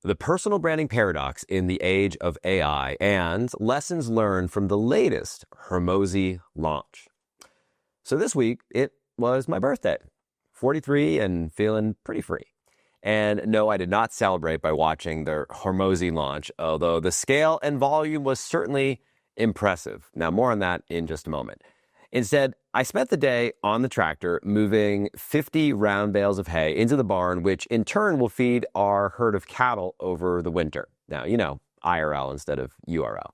The personal branding paradox in the age of AI, and lessons learned from the latest Hormozi launch. So this week, it was my birthday, 43 and feeling pretty free. And no, I did not celebrate by watching the Hormozi launch, although the scale and volume was certainly impressive. Now, more on that in just a moment. Instead, I spent the day on the tractor moving 50 round bales of hay into the barn, which in turn will feed our herd of cattle over the winter. Now, IRL instead of URL.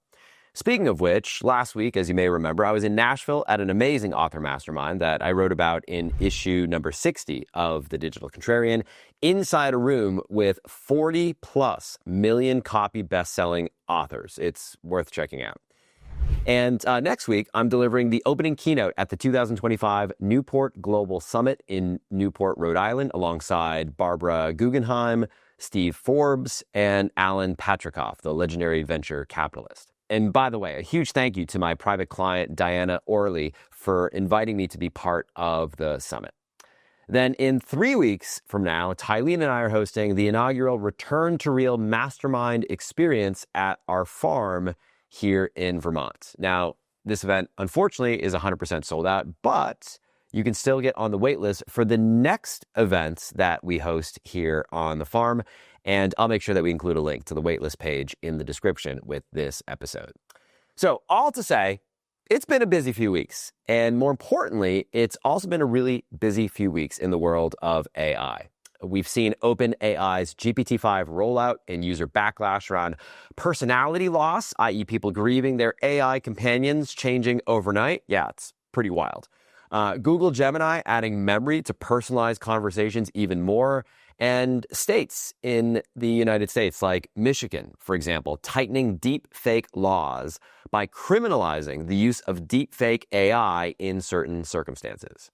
Speaking of which, last week, as you may remember, I was in Nashville at an amazing author mastermind that I wrote about in issue number 60 of the Digital Contrarian, inside a room with 40+ million copy best-selling authors. It's worth checking out. And next week, I'm delivering the opening keynote at the 2025 Newport Global Summit in Newport, Rhode Island, alongside Barbara Guggenheim, Steve Forbes, and Alan Patrikoff, the legendary venture capitalist. And by the way, a huge thank you to my private client, Diana Orley, for inviting me to be part of the summit. Then in 3 weeks from now, Tylene and I are hosting the inaugural Return to Real Mastermind experience at our farm here in Vermont. Now, this event, unfortunately, is 100% sold out, but you can still get on the wait list for the next events that we host here on the farm. And I'll make sure that we include a link to the waitlist page in the description with this episode. So all to say, it's been a busy few weeks. And more importantly, it's also been a really busy few weeks in the world of AI. We've seen OpenAI's GPT-5 rollout and user backlash around personality loss, i.e. people grieving their AI companions changing overnight. Yeah, it's pretty wild. Google Gemini adding memory to personalized conversations even more. And states in the United States, like Michigan, for example, tightening deepfake laws by criminalizing the use of deepfake AI in certain circumstances.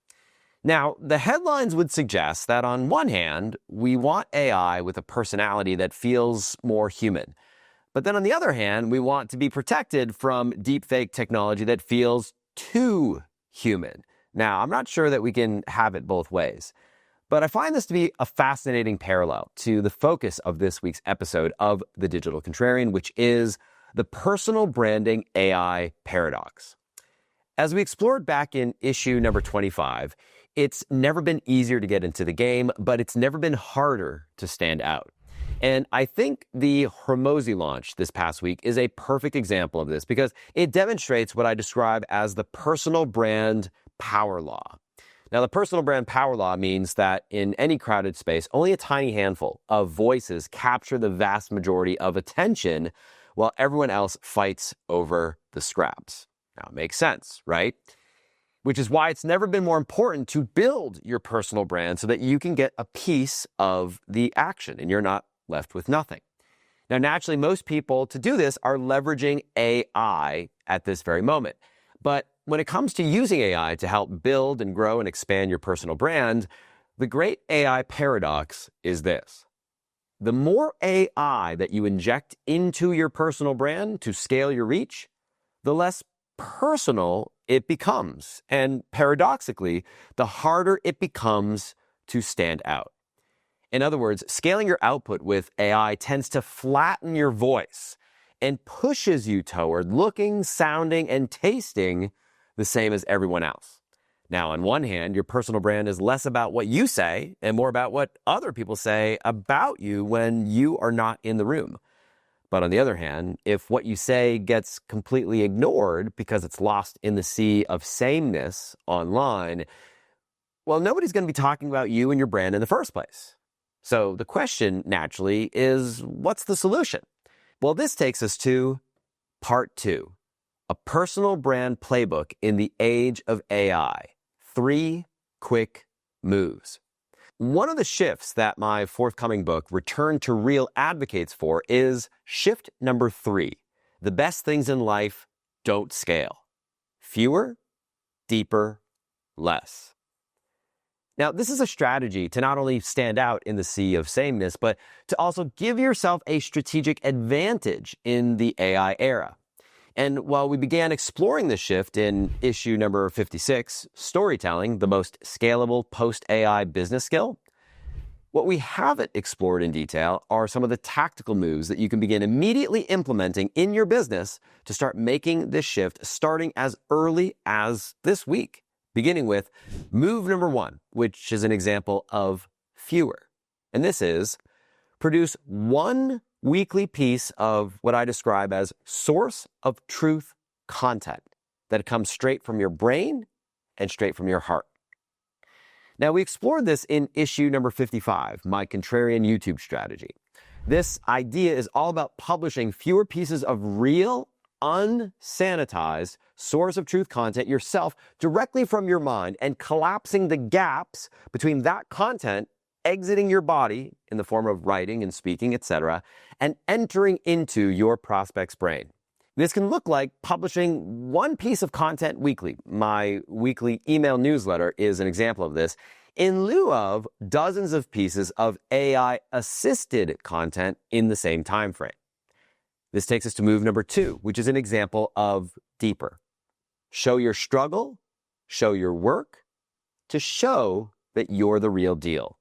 Now, the headlines would suggest that on one hand, we want AI with a personality that feels more human. But then on the other hand, we want to be protected from deepfake technology that feels too human. Now, I'm not sure that we can have it both ways. But I find this to be a fascinating parallel to the focus of this week's episode of The Digital Contrarian, which is the personal branding AI paradox. As we explored back in issue number 25, it's never been easier to get into the game, but it's never been harder to stand out. And I think the Hormozi launch this past week is a perfect example of this because it demonstrates what I describe as the personal brand power law. Now, the personal brand power law means that in any crowded space, only a tiny handful of voices capture the vast majority of attention while everyone else fights over the scraps. Now, it makes sense, right? Which is why it's never been more important to build your personal brand so that you can get a piece of the action and you're not left with nothing. Now, naturally, most people to do this are leveraging AI at this very moment. But when it comes to using AI to help build and grow and expand your personal brand, the great AI paradox is this. The more AI that you inject into your personal brand to scale your reach, the less personal it becomes. And paradoxically, the harder it becomes to stand out. In other words, scaling your output with AI tends to flatten your voice and pushes you toward looking, sounding, and tasting the same as everyone else. Now, on one hand, your personal brand is less about what you say and more about what other people say about you when you are not in the room. But on the other hand, if what you say gets completely ignored because it's lost in the sea of sameness online, well, nobody's going to be talking about you and your brand in the first place. So the question, naturally, is what's the solution? Well, this takes us to part 2, a personal brand playbook in the age of AI. 3 quick moves. One of the shifts that my forthcoming book, Return to Real, advocates for is shift number 3. The best things in life don't scale. Fewer, deeper, less. Now, this is a strategy to not only stand out in the sea of sameness, but to also give yourself a strategic advantage in the AI era. And while we began exploring this shift in issue number 56, Storytelling, the most scalable post-AI business skill, What we haven't explored in detail are some of the tactical moves that you can begin immediately implementing in your business to start making this shift starting as early as this week, beginning with move number 1, which is an example of fewer. And this is produce one weekly piece of what I describe as source of truth content that comes straight from your brain and straight from your heart. Now, we explored this in issue number 55, my contrarian YouTube strategy. This idea is all about publishing fewer pieces of real, unsanitized source of truth content yourself directly from your mind and collapsing the gaps between that content exiting your body in the form of writing and speaking, etc., and entering into your prospect's brain. This can look like publishing one piece of content weekly. My weekly email newsletter is an example of this, in lieu of dozens of pieces of AI-assisted content in the same time frame. This takes us to move number 2, which is an example of deeper. Show your struggle, show your work, to show that you're the real deal.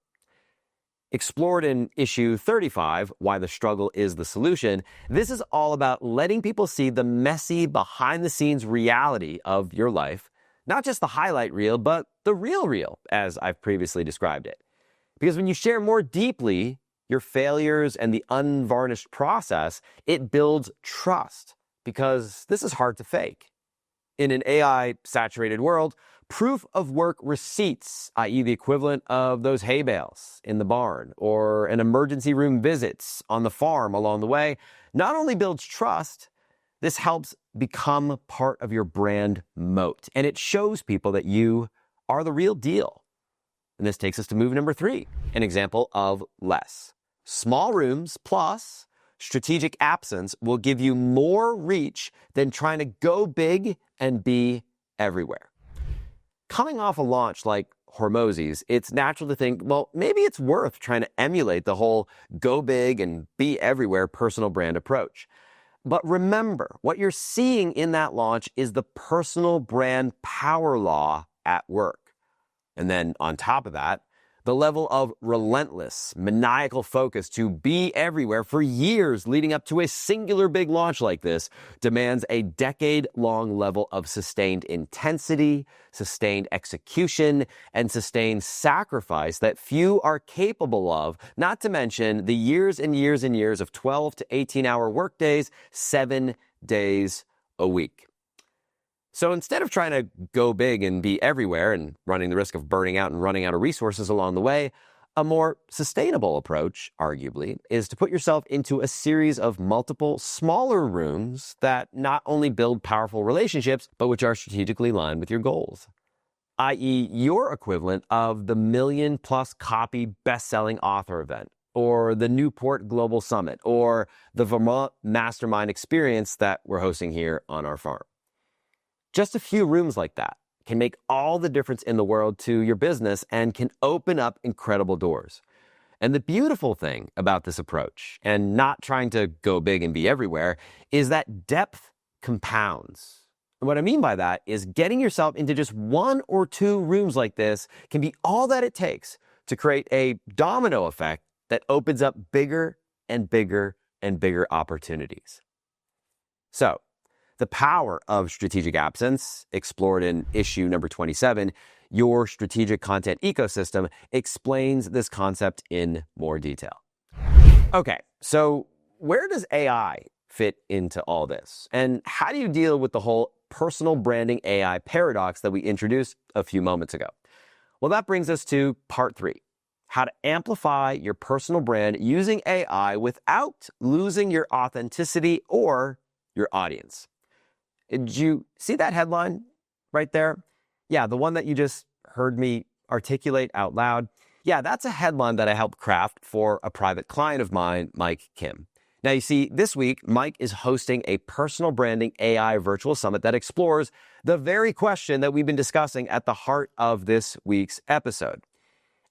Explored in issue 35, Why the Struggle is the Solution, this is all about letting people see the messy, behind-the-scenes reality of your life, not just the highlight reel, but the real reel, as I've previously described it. Because when you share more deeply your failures and the unvarnished process, it builds trust, because this is hard to fake. In an AI-saturated world, proof of work receipts, i.e. the equivalent of those hay bales in the barn or an emergency room visits on the farm along the way, not only builds trust, this helps become part of your brand moat. And it shows people that you are the real deal. And this takes us to move number 3, an example of less. Small rooms plus strategic absence will give you more reach than trying to go big and be everywhere. Coming off a launch like Hormozi's, it's natural to think, well, maybe it's worth trying to emulate the whole go big and be everywhere personal brand approach. But remember, what you're seeing in that launch is the personal brand power law at work. And then on top of that, the level of relentless, maniacal focus to be everywhere for years leading up to a singular big launch like this demands a decade-long level of sustained intensity, sustained execution, and sustained sacrifice that few are capable of, not to mention the years and years and years of 12 to 18-hour workdays, 7 days a week. So instead of trying to go big and be everywhere and running the risk of burning out and running out of resources along the way, a more sustainable approach, arguably, is to put yourself into a series of multiple smaller rooms that not only build powerful relationships, but which are strategically aligned with your goals, i.e. your equivalent of the million-plus copy best-selling author event, or the Newport Global Summit, or the Vermont Mastermind Experience that we're hosting here on our farm. Just a few rooms like that can make all the difference in the world to your business and can open up incredible doors. And the beautiful thing about this approach, and not trying to go big and be everywhere, is that depth compounds. And what I mean by that is getting yourself into just 1 or 2 rooms like this can be all that it takes to create a domino effect that opens up bigger and bigger and bigger opportunities. So, the power of strategic absence, explored in issue number 27, Your Strategic Content Ecosystem, explains this concept in more detail. Okay, so where does AI fit into all this? And how do you deal with the whole personal branding AI paradox that we introduced a few moments ago? Well, that brings us to part 3, how to amplify your personal brand using AI without losing your authenticity or your audience. Did you see that headline right there? Yeah, the one that you just heard me articulate out loud. Yeah, that's a headline that I helped craft for a private client of mine, Mike Kim. Now, you see, this week, Mike is hosting a personal branding AI virtual summit that explores the very question that we've been discussing at the heart of this week's episode.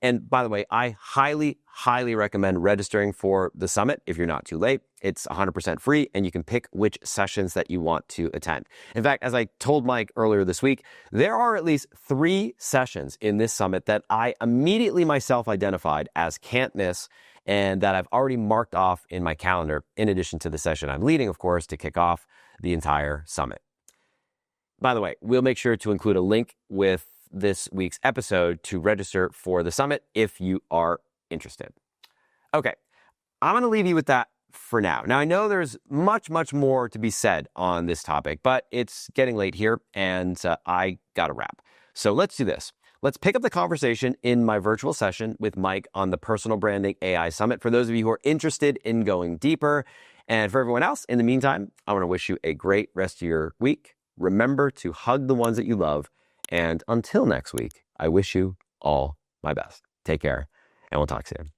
And by the way, I highly, highly recommend registering for the summit if you're not too late. It's 100% free, and you can pick which sessions that you want to attend. In fact, as I told Mike earlier this week, there are at least 3 sessions in this summit that I immediately myself identified as can't miss, and that I've already marked off in my calendar, in addition to the session I'm leading, of course, to kick off the entire summit. By the way, we'll make sure to include a link with this week's episode to register for the summit if you are interested. Okay, I'm going to leave you with that for now. Now, I know there's much, much more to be said on this topic, but it's getting late here, and I got to wrap. So let's do this. Let's pick up the conversation in my virtual session with Mike on the Personal Branding AI Summit for those of you who are interested in going deeper. And for everyone else, in the meantime, I want to wish you a great rest of your week. Remember to hug the ones that you love. And until next week, I wish you all my best. Take care, and we'll talk soon.